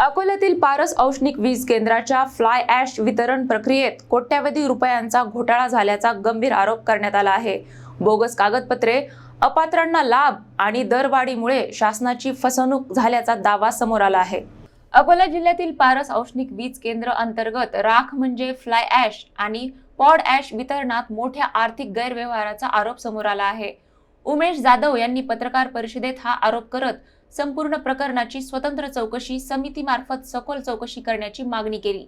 अकोल्यातील पारस औष्णिक वीज केंद्राच्या फ्लाय ॲश वितरण प्रक्रियेत कोट्यावधी रुपयांचा घोटाळा झाल्याचा गंभीर आरोप करण्यात आला आहे। बोगस कागदपत्रे, अपात्रांना लाभ आणि दरवाढीमुळे शासनाची फसवणूक झाल्याचा दावा समोर आला आहे। अकोला जिल्ह्यातील पारस औष्णिक वीज केंद्र अंतर्गत राख म्हणजे फ्लाय ॲश आणि पॉड ॲश वितरणात मोठ्या आर्थिक गैरव्यवहाराचा आरोप समोर आला आहे। उमेश जाधव यांनी पत्रकार परिषदेत हा आरोप करत संपूर्ण प्रकरणाची स्वतंत्र चौकशी समितीमार्फत सखोल चौकशी करण्याची मागणी केली।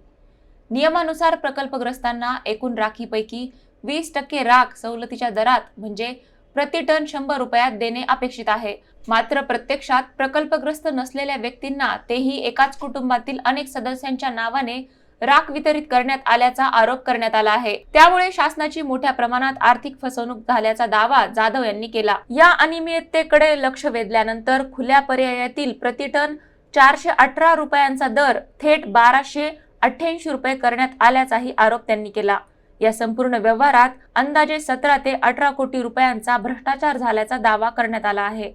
नियमानुसार प्रकल्पग्रस्तांना एकूण राखीपैकी 20% राख सवलतीच्या दरात म्हणजे प्रति टन 100 रुपयात देणे अपेक्षित आहे। मात्र प्रत्यक्षात प्रकल्पग्रस्त नसलेल्या व्यक्तींना तेही एकाच कुटुंबातील अनेक सदस्यांच्या नावाने राख वितरित करण्यात आल्याचा आरोप करण्यात आला आहे। त्यामुळे शासनाची मोठ्या प्रमाणात आर्थिक फसवणूक झाल्याचा दावा जाधव यांनी केला। या अनियमिततेकडे लक्ष वेधल्यानंतर खुल्या पर्यायातील प्रति टन 418 रुपयांचा दर थेट 1288 रुपये करण्यात आल्याचाही आरोप त्यांनी केला। या संपूर्ण व्यवहारात अंदाजे 17 ते 18 कोटी रुपयांचा भ्रष्टाचार झाल्याचा दावा करण्यात आला आहे।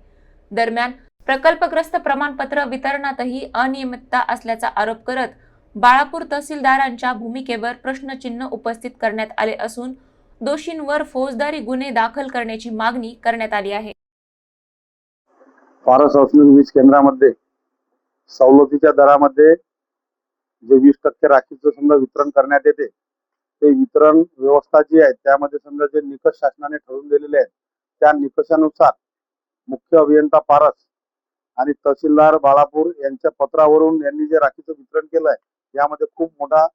दरम्यान प्रकल्पग्रस्त प्रमाणपत्र वितरणातही अनियमितता असल्याचा आरोप करत बाळापूर तहसीलदारांच्या भूमिकेवर प्रश्नचिन्ह उपस्थित करण्यात आले असून दोषींवर फौजदारी गुन्हे दाखल करण्याची मागणी करण्यात आली आहे। पारस औष्णिक वीज केंद्रामध्ये सवलतीच्या दरामध्ये जे 20% राखीचं समजा वितरण करण्यात येते, ते वितरण व्यवस्था जी आहे त्यामध्ये समजा जे निकष शासनाने ठरवून दिलेले आहेत त्या निकषानुसार मुख्य अभियंता पारस आणि तहसीलदार बाळापूर यांच्या पत्रावरून यांनी जे राखीचं वितरण केलं आहे यामध्ये खूप मोठा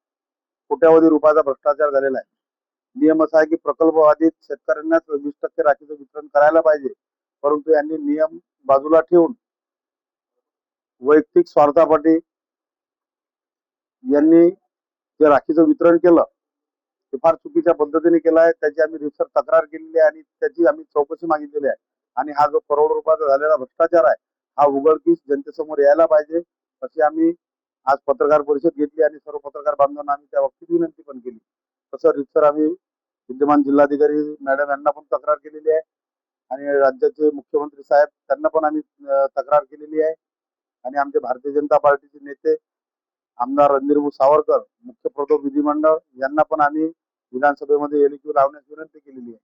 कोट्यावधी रुपयाचा भ्रष्टाचार झालेला आहे। नियम असा आहे की प्रकल्पबाधित शेतकऱ्यांनाच 20% राखीचं वितरण करायला पाहिजे, परंतु यांनी नियम बाजूला ठेवून वैयक्तिक स्वार्थासाठी यांनी जे राखीचं वितरण केलं ते फार चुकीच्या पद्धतीने केलं आहे। त्याची आम्ही रिसर तक्रार केलेली आहे आणि त्याची आम्ही चौकशी मागितलेली आहे आणि हा जो करोड रुपयाचा झालेला भ्रष्टाचार आहे हा उघडकीस जनतेसमोर यायला पाहिजे अशी आम्ही आज पत्रकार परिषद घेतली आणि सर्व पत्रकार बांधवांना आम्ही त्या बाबतीत विनंती पण केली। तसं रितसर आम्ही विद्यमान जिल्हाधिकारी मॅडम यांना पण तक्रार केलेली आहे आणि राज्याचे मुख्यमंत्री साहेब त्यांना पण आम्ही तक्रार केलेली आहे आणि आमचे भारतीय जनता पार्टीचे नेते आमदार रणधीर सावरकर, मुख्य प्रतोद विधिमंडळ यांना पण आम्ही विधानसभेमध्ये एलिक्यू लावण्याची विनंती केलेली आहे।